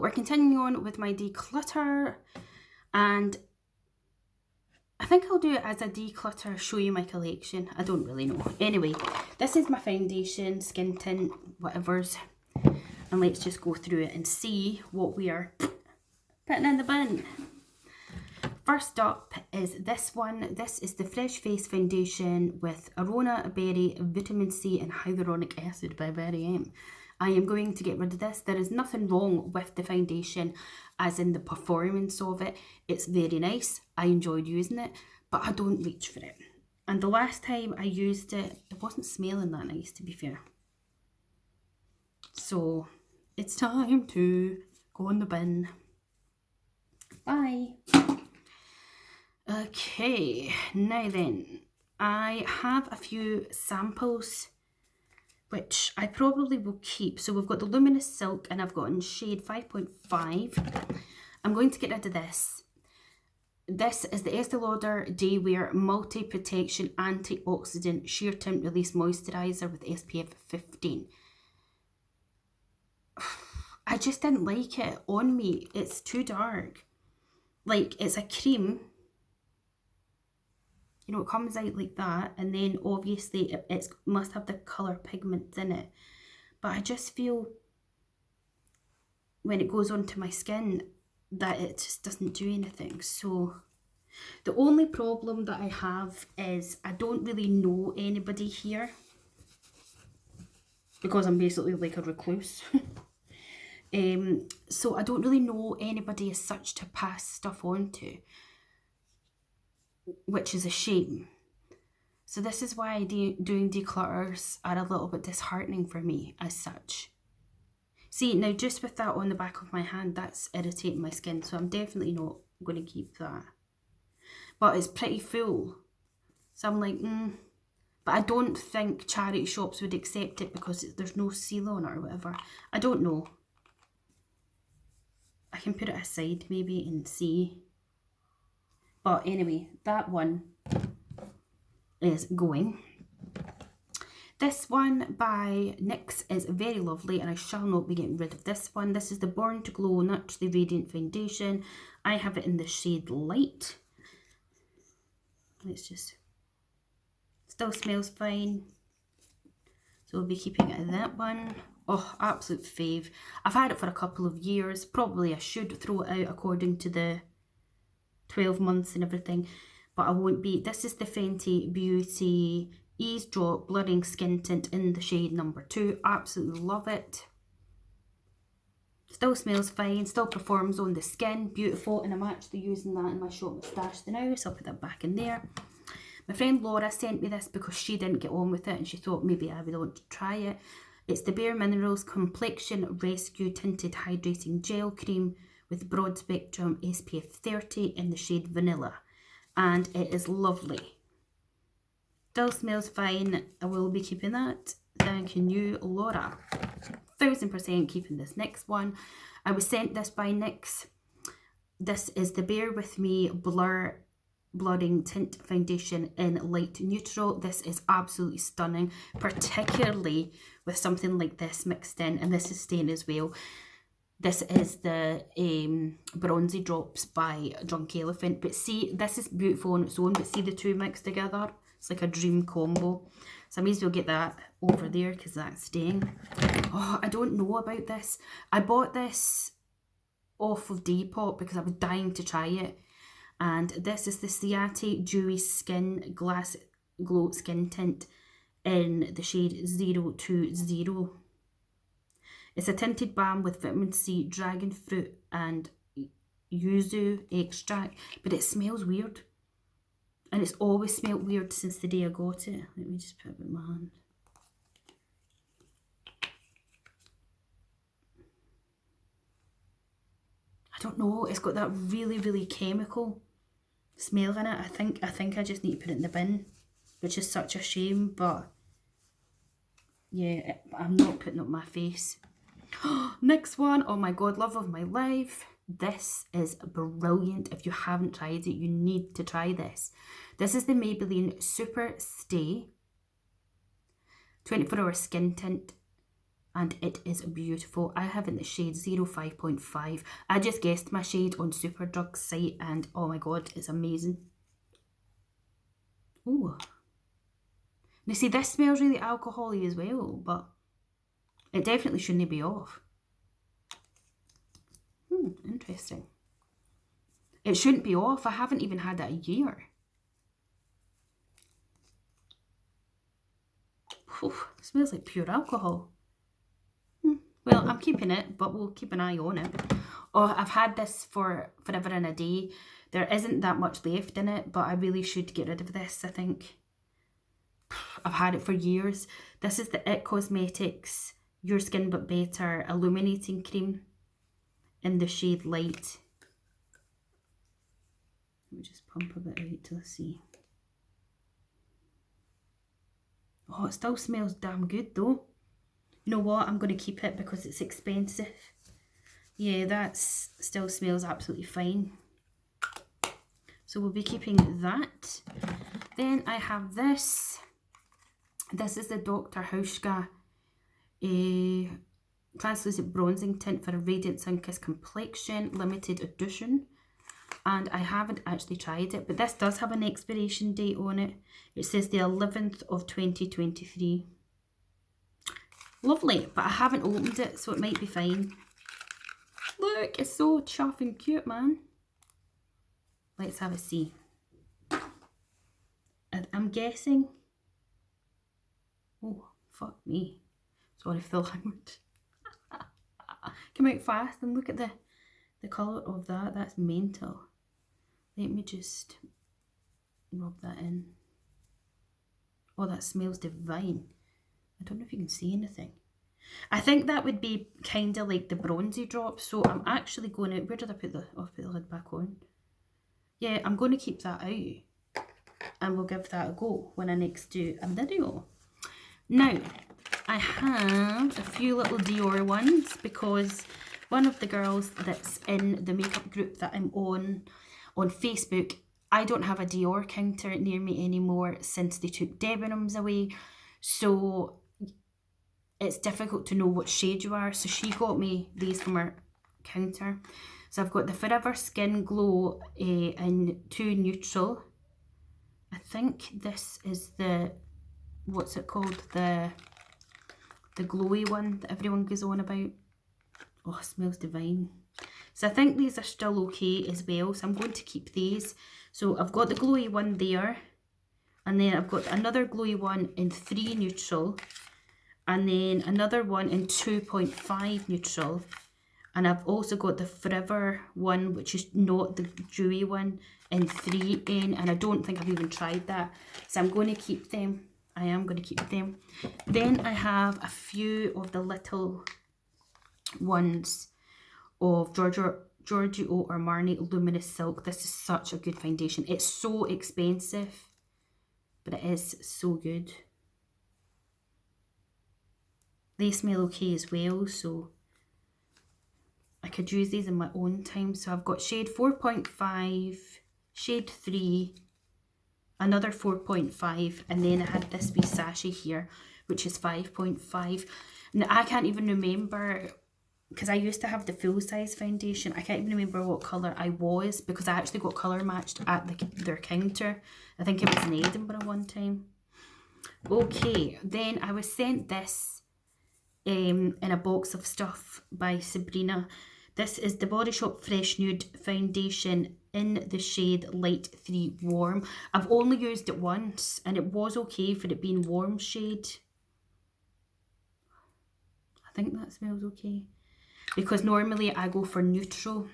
we're continuing on with my declutter, and I think I'll do it as a declutter, show you my collection. I don't really know. Anyway, this is my foundation, skin tint, whatever's. And let's just go through it and see what we are putting in the bin. First up is this one. This is the Fresh Face Foundation with Arona Berry, Vitamin C and Hyaluronic Acid by Berry M. I am going to get rid of this. There is nothing wrong with the foundation as in the performance of it. It's very nice. I enjoyed using it, but I don't reach for it. And the last time I used it, it wasn't smelling that nice, to be fair. So it's time to go in the bin. Bye. Okay, now then, I have a few samples which I probably will keep. So we've got the Luminous Silk and I've got in shade 5.5. I'm going to get rid of this. This is the Estee Lauder Day Wear Multi Protection Antioxidant Sheer Tint Release Moisturiser with SPF 15. I just didn't like it on me. It's too dark. Like, it's a cream. You know, it comes out like that, and then obviously it must have the colour pigments in it. But I just feel when it goes onto my skin that it just doesn't do anything. So the only problem that I have is I don't really know anybody here because I'm basically like a recluse. So I don't really know anybody as such to pass stuff on to, which is a shame. So this is why doing declutters are a little bit disheartening for me as such. See, now just with that on the back of my hand, that's irritating my skin, so I'm definitely not going to keep that. But it's pretty full, so I'm like, But I don't think charity shops would accept it because there's no seal on it or whatever. I don't know. I can put it aside maybe and see. But anyway, that one is going. This one by NYX is very lovely and I shall not be getting rid of this one. This is the Born to Glow Naturally Radiant Foundation. I have it in the shade Light. Let's just... Still smells fine. So we'll be keeping it in that one. Oh, absolute fave. I've had it for a couple of years. Probably I should throw it out according to the 12 months and everything, but I won't be. This is the Fenty Beauty Ease Drop Blurring Skin Tint in the shade number 2. Absolutely love it. Still smells fine, still performs on the skin, beautiful, and I'm actually using that in my shop moustache now, so I'll put that back in there. My friend Laura sent me this because she didn't get on with it and she thought maybe I would want to try it. It's the Bare Minerals Complexion Rescue Tinted Hydrating Gel Cream with broad spectrum SPF 30 in the shade Vanilla, and it is lovely. Still smells fine. I will be keeping that. Thanking you, Laura. 1000% keeping this next one. I was sent this by NYX. This is the Bear With Me Blurring Tint Foundation in Light Neutral. This is absolutely stunning, particularly with something like this mixed in, and this is staying as well. This is the Bronzy Drops by Drunk Elephant. But see, this is beautiful on its own, but see the two mixed together? It's like a dream combo. So I may as well get that over there because that's staying. Oh, I don't know about this. I bought this off of Depop because I was dying to try it. And this is the Ciate Dewy Skin Glass Glow Skin Tint in the shade 020. It's a tinted balm with vitamin C, dragon fruit and yuzu extract, but it smells weird. And it's always smelled weird since the day I got it. Let me just put it in my hand. I don't know, it's got that really, really chemical smell in it. I think I just need to put it in the bin, which is such a shame, but yeah, I'm not putting up my face. Next one, oh my god, love of my life. This is brilliant. If you haven't tried it, you need to try this. This is the Maybelline Super Stay 24-hour skin tint and it is beautiful. I have it in the shade 05.5. I just guessed my shade on Superdrug's site and oh my god, it's amazing. Ooh. Now see, this smells really alcohol-y as well, but it definitely shouldn't be off. Interesting. It shouldn't be off. I haven't even had it a year. It smells like pure alcohol. Well, I'm keeping it, but we'll keep an eye on it. Oh, I've had this for forever and a day. There isn't that much left in it, but I really should get rid of this, I think. I've had it for years. This is the It Cosmetics Your Skin But Better Illuminating Cream in the shade Light. Let me just pump a bit out till I see. Oh, it still smells damn good though. You know what? I'm going to keep it because it's expensive. Yeah, that still smells absolutely fine. So we'll be keeping that. Then I have this. This is the Dr. Hauschka Translucent Bronzing Tint for a Radiant Sun-Kissed Complexion, limited edition. And I haven't actually tried it, but this does have an expiration date on it. It says the 11th of 2023. Lovely, but I haven't opened it, so it might be fine. Look, it's so chuff and cute, man. Let's have a see. I'm guessing... Oh, fuck me. Sorry for the language. Came out fast and look at the colour of that. That's mental. Let me just rub that in. Oh, that smells divine. I don't know if you can see anything. I think that would be kind of like the bronzy drop. So I'm actually going to... Where did I put the... Oh, I put the lid back on. Yeah, I'm going to keep that out. And we'll give that a go when I next do a video. Now, I have a few little Dior ones because one of the girls that's in the makeup group that I'm on Facebook, I don't have a Dior counter near me anymore since they took Debenhams away. So it's difficult to know what shade you are. So she got me these from her counter. So I've got the Forever Skin Glow in 2 Neutral. I think this is the, what's it called? The glowy one that everyone goes on about. Oh, it smells divine. So I think these are still okay as well. So I'm going to keep these. So I've got the glowy one there. And then I've got another glowy one in 3 Neutral. And then another one in 2.5 Neutral. And I've also got the Forever one, which is not the dewy one, in 3N. And I don't think I've even tried that. So I'm going to keep them. I am going to keep them. Then I have a few of the little ones of Giorgio Armani Luminous Silk. This is such a good foundation. It's so expensive, but it is so good. They smell okay as well, so I could use these in my own time. So I've got shade 4.5, shade 3, another 4.5, and then I had this wee sachet here, which is 5.5. Now I can't even remember, because I used to have the full size foundation. I can't even remember what colour I was, because I actually got colour matched at their counter. I think it was in Edinburgh one time. Okay, then I was sent this in a box of stuff by Sabrina. This is the Body Shop Fresh Nude Foundation in the shade Light 3 Warm. I've only used it once and it was okay for it being warm shade. I think that smells okay, because normally I go for neutral.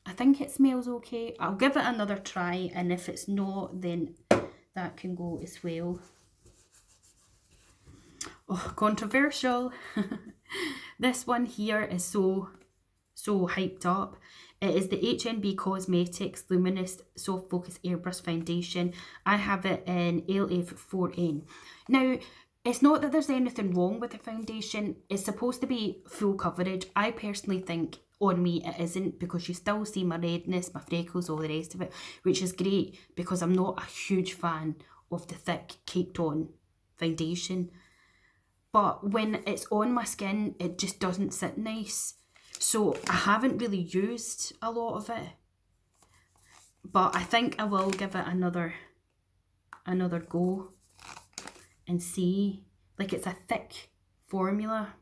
I think it smells okay. I'll give it another try, and if it's not, then that can go as well. Oh, controversial. This one here is so hyped up. It is the HNB Cosmetics Luminous Soft Focus Airbrush Foundation. I have it in LF4N. Now, it's not that there's anything wrong with the foundation. It's supposed to be full coverage. I personally think on me it isn't, because you still see my redness, my freckles, all the rest of it, which is great because I'm not a huge fan of the thick caked on foundation. But when it's on my skin, it just doesn't sit nice. So I haven't really used a lot of it. But I think I will give it another go and see. Like, it's a thick formula.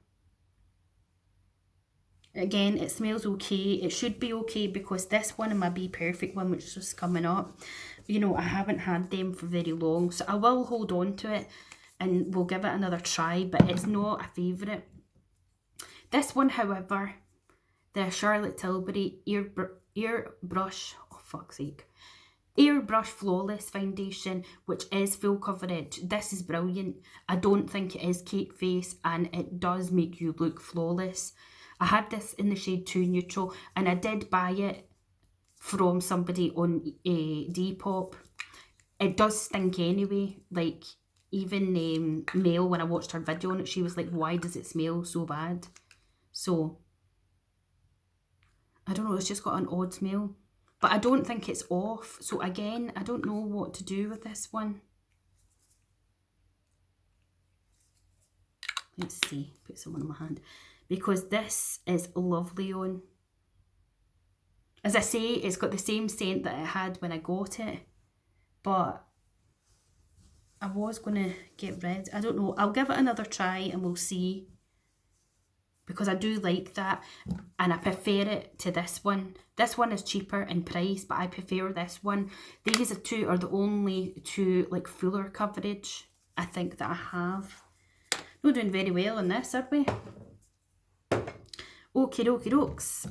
Again, it smells okay. It should be okay because this one and my Be Perfect one, which is just coming up, you know, I haven't had them for very long. So I will hold on to it and we'll give it another try, but it's not a favourite. This one, however, the Charlotte Tilbury Airbrush, oh fuck's sake, Airbrush Flawless Foundation, which is full coverage. This is brilliant. I don't think it is cake face, and it does make you look flawless. I had this in the shade 2 Neutral, and I did buy it from somebody on Depop. It does stink anyway. Like, even Mel, when I watched her video on it, she was like, why does it smell so bad? So, I don't know, it's just got an odd smell. But I don't think it's off. So again, I don't know what to do with this one. Let's see, put some on my hand. Because this is lovely on. As I say, it's got the same scent that it had when I got it. But I was going to get rid. I don't know. I'll give it another try and we'll see. Because I do like that, and I prefer it to this one. This one is cheaper in price, but I prefer this one. These two are the only two like fuller coverage I think that I have. Not doing very well in this, are we? Okie dokie dokes.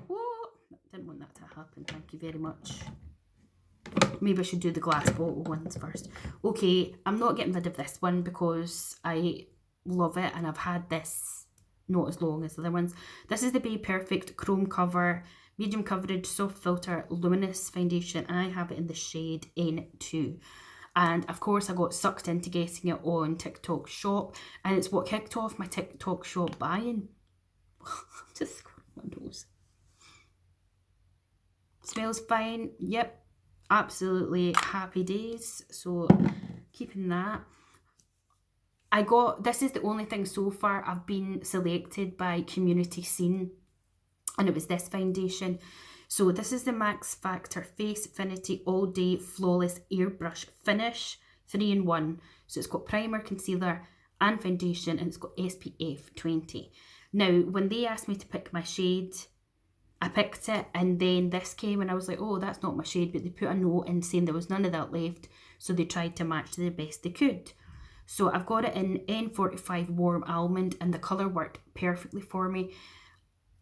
Oh, didn't want that to happen, thank you very much. Maybe I should do the glass bottle ones first. Okay, I'm not getting rid of this one because I love it, and I've had this not as long as the other ones. This is the Be Perfect Chrome Cover Medium Coverage Soft Filter Luminous Foundation, and I have it in the shade N2. And of course I got sucked into getting it on TikTok Shop, and it's what kicked off my TikTok Shop buying. Just squirting my nose. Smells fine. Yep, absolutely happy days. So keeping that. This is the only thing so far I've been selected by Community Scene, and it was this foundation. So this is the Max Factor Face Affinity All Day Flawless Airbrush Finish 3-in-1. So it's got primer, concealer and foundation, and it's got SPF 20. Now, when they asked me to pick my shade, I picked it, and then this came and I was like, oh, that's not my shade, but they put a note in saying there was none of that left, so they tried to match to the best they could. So I've got it in N45 Warm Almond, and the colour worked perfectly for me.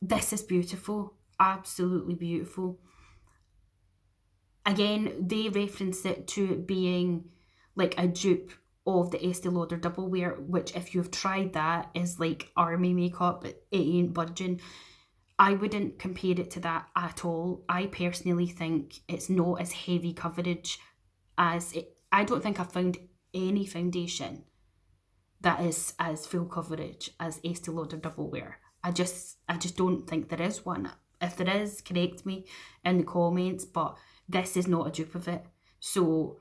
This is beautiful, absolutely beautiful. Again, they reference it to being like a dupe of the Estee Lauder Double Wear, which if you've tried that is like army makeup, it ain't budging. I wouldn't compare it to that at all. I personally think it's not as heavy coverage as it. I don't think I've found any foundation that is as full coverage as Estee Lauder Double Wear. I just don't think there is one. If there is, correct me in the comments, but this is not a dupe of it. So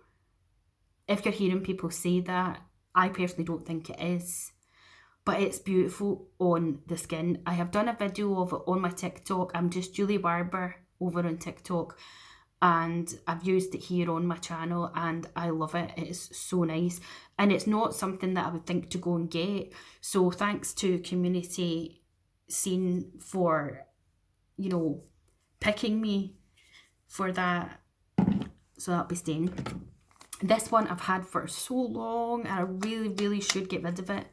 if you're hearing people say that, I personally don't think it is. But it's beautiful on the skin. I have done a video of it on my TikTok. I'm just Julie Barber over on TikTok, and I've used it here on my channel, and I love it. It is so nice, and it's not something that I would think to go and get. So thanks to Community Scene for, you know, picking me for that. So that'll be staying. This one I've had for so long, and I really should get rid of it.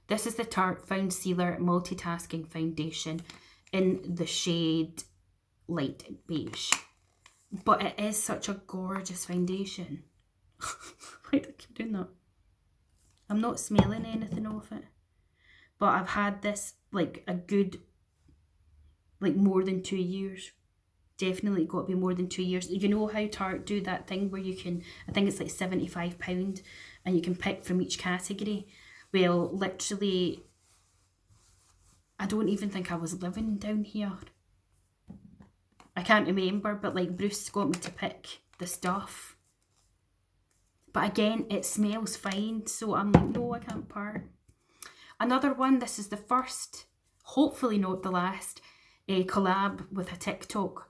This is the Tarte Found Sealer Multitasking Foundation in the shade Light Beige. But it is such a gorgeous foundation. Why do I keep doing that? I'm not smelling anything off it. But I've had this like a good, like more than 2 years. Definitely got to be more than 2 years. You know how Tarte do that thing where you can, I think it's like £75, and you can pick from each category. Well, literally, I don't even think I was living down here. I can't remember, but like Bruce got me to pick the stuff. But again, it smells fine, so I'm like, no, I can't part. Another one, this is the first, hopefully not the last, collab with a TikTok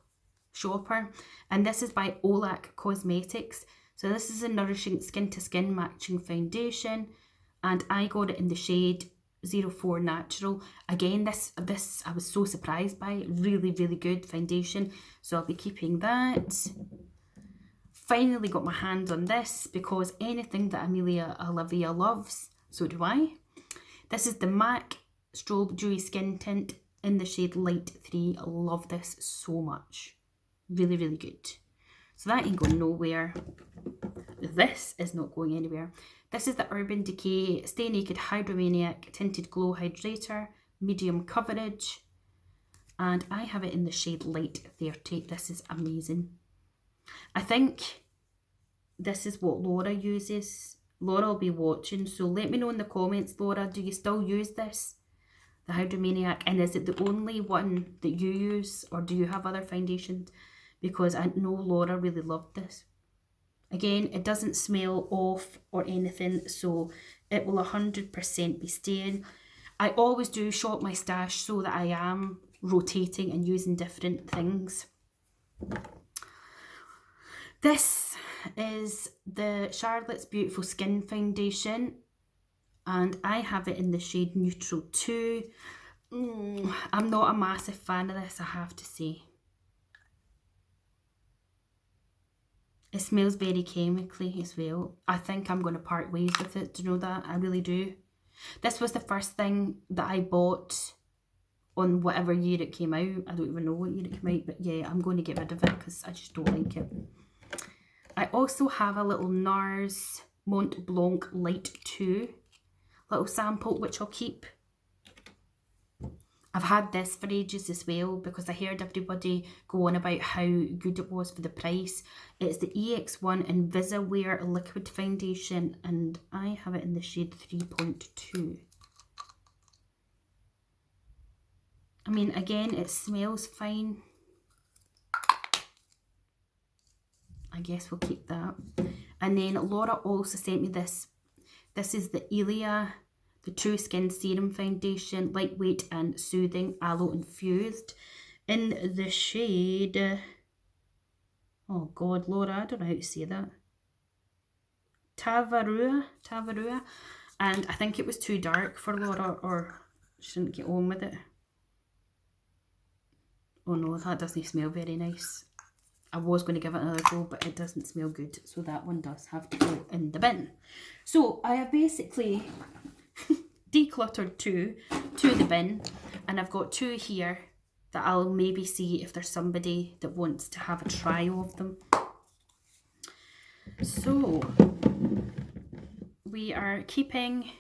shopper. And this is by Olac Cosmetics. So this is a Nourishing Skin to Skin Matching Foundation. And I got it in the shade 04 Natural. Again, this I was so surprised by it. Really, really good foundation. So I'll be keeping that. Finally got my hands on this because anything that Amelia Olivia loves, so do I. This is the MAC Strobe Dewy Skin Tint in the shade Light 3. I love this so much. Really, really good. So that ain't going nowhere. This is not going anywhere. This is the Urban Decay Stay Naked Hydromaniac Tinted Glow Hydrator, medium coverage. And I have it in the shade Light 30. This is amazing. I think this is what Laura uses. Laura will be watching, so let me know in the comments, Laura, do you still use this? The Hydromaniac, and is it the only one that you use, or do you have other foundations? Because I know Laura really loved this. Again, it doesn't smell off or anything, so it will 100% be staying. I always do shop my stash so that I am rotating and using different things. This is the Charlotte's Beautiful Skin Foundation, and I have it in the shade Neutral 2. I'm not a massive fan of this, I have to say. It smells very chemically as well. I think I'm going to part ways with it. Do you know that? I really do. This was the first thing that I bought on whatever year it came out. I don't even know what year it came out, but yeah, I'm going to get rid of it because I just don't like it. I also have a little NARS Mont Blanc Light 2 little sample, which I'll keep. I've had this for ages as well because I heard everybody go on about how good it was for the price. It's the EX1 Invisiwear Liquid Foundation, and I have it in the shade 3.2. I mean, again, it smells fine. I guess we'll keep that. And then Laura also sent me this. This is the Ilia, the True Skin Serum Foundation, lightweight and soothing, aloe infused, in the shade, oh God, Laura, I don't know how to say that, Tavarua, and I think it was too dark for Laura, or she didn't get on with it. Oh no, that doesn't smell very nice. I was going to give it another go, but it doesn't smell good, so that one does have to go in the bin. So I have basically decluttered two to the bin, and I've got two here that I'll maybe see if there's somebody that wants to have a try of them. So we are keeping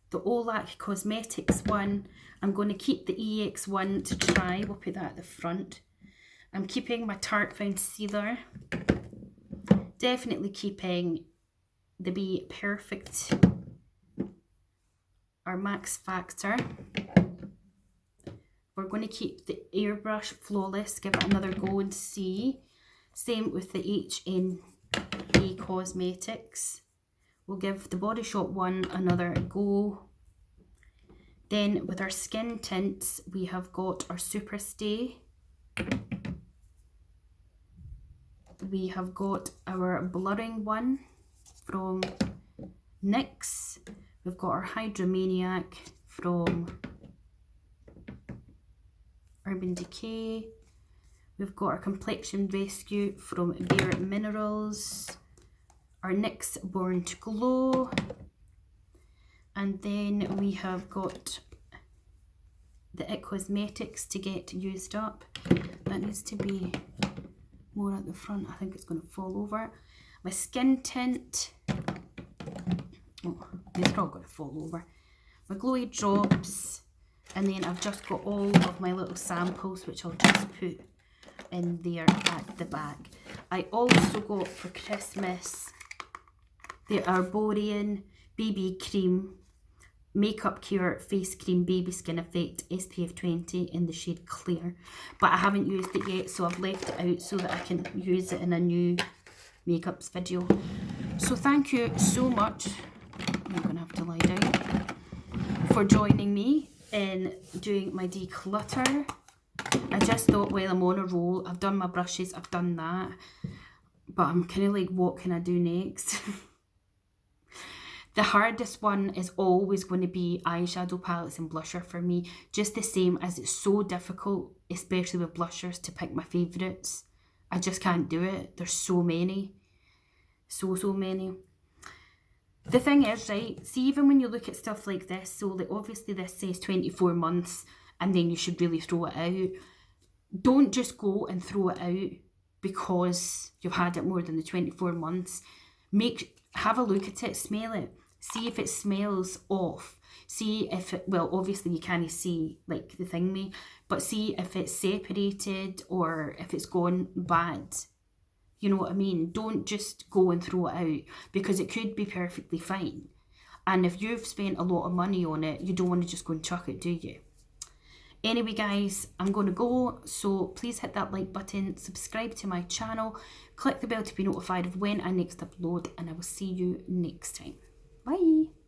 the Olac Cosmetics one. I'm going to keep the EX one to try. We'll put that at the front. I'm keeping my Tarte Found Sealer. Definitely keeping the Be Perfect or Max Factor. We're going to keep the Airbrush Flawless, give it another go and see. Same with the HNA Cosmetics. We'll give the Body Shop one another go. Then with our skin tints, we have got our Super Stay. We have got our blurring one from NYX. We've got our Hydromaniac from Urban Decay. We've got our Complexion Rescue from Bare Minerals. Our NYX Born to Glow. And then we have got the IT Cosmetics to get used up. That needs to be more at the front. I think it's going to fall over. My skin tint. Oh, these are all going to fall over. My glowy drops. And then I've just got all of my little samples, which I'll just put in there at the back. I also got for Christmas the Arborian BB Cream Makeup Cure Face Cream Baby Skin Effect SPF 20 in the shade Clear, but I haven't used it yet, so I've left it out so that I can use it in a new makeups video. So thank you so much, I'm going to have to lie down, for joining me in doing my declutter. I just thought, well, I'm on a roll. I've done my brushes, I've done that. But I'm kind of like, what can I do next? The hardest one is always going to be eyeshadow palettes and blusher for me. Just the same as it's so difficult, especially with blushers, to pick my favourites. I just can't do it. There's so many. So many. The thing is, right, see, even when you look at stuff like this, so like obviously this says 24 months and then you should really throw it out. Don't just go and throw it out because you've had it more than the 24 months. Have a look at it, smell it, see if it smells off. See if it, well, obviously you can't see like the thingy, but see if it's separated or if it's gone bad. You know what I mean? Don't just go and throw it out because it could be perfectly fine. And if you've spent a lot of money on it, you don't want to just go and chuck it, do you? Anyway guys, I'm going to go, so please hit that like button, subscribe to my channel, click the bell to be notified of when I next upload, and I will see you next time. Bye!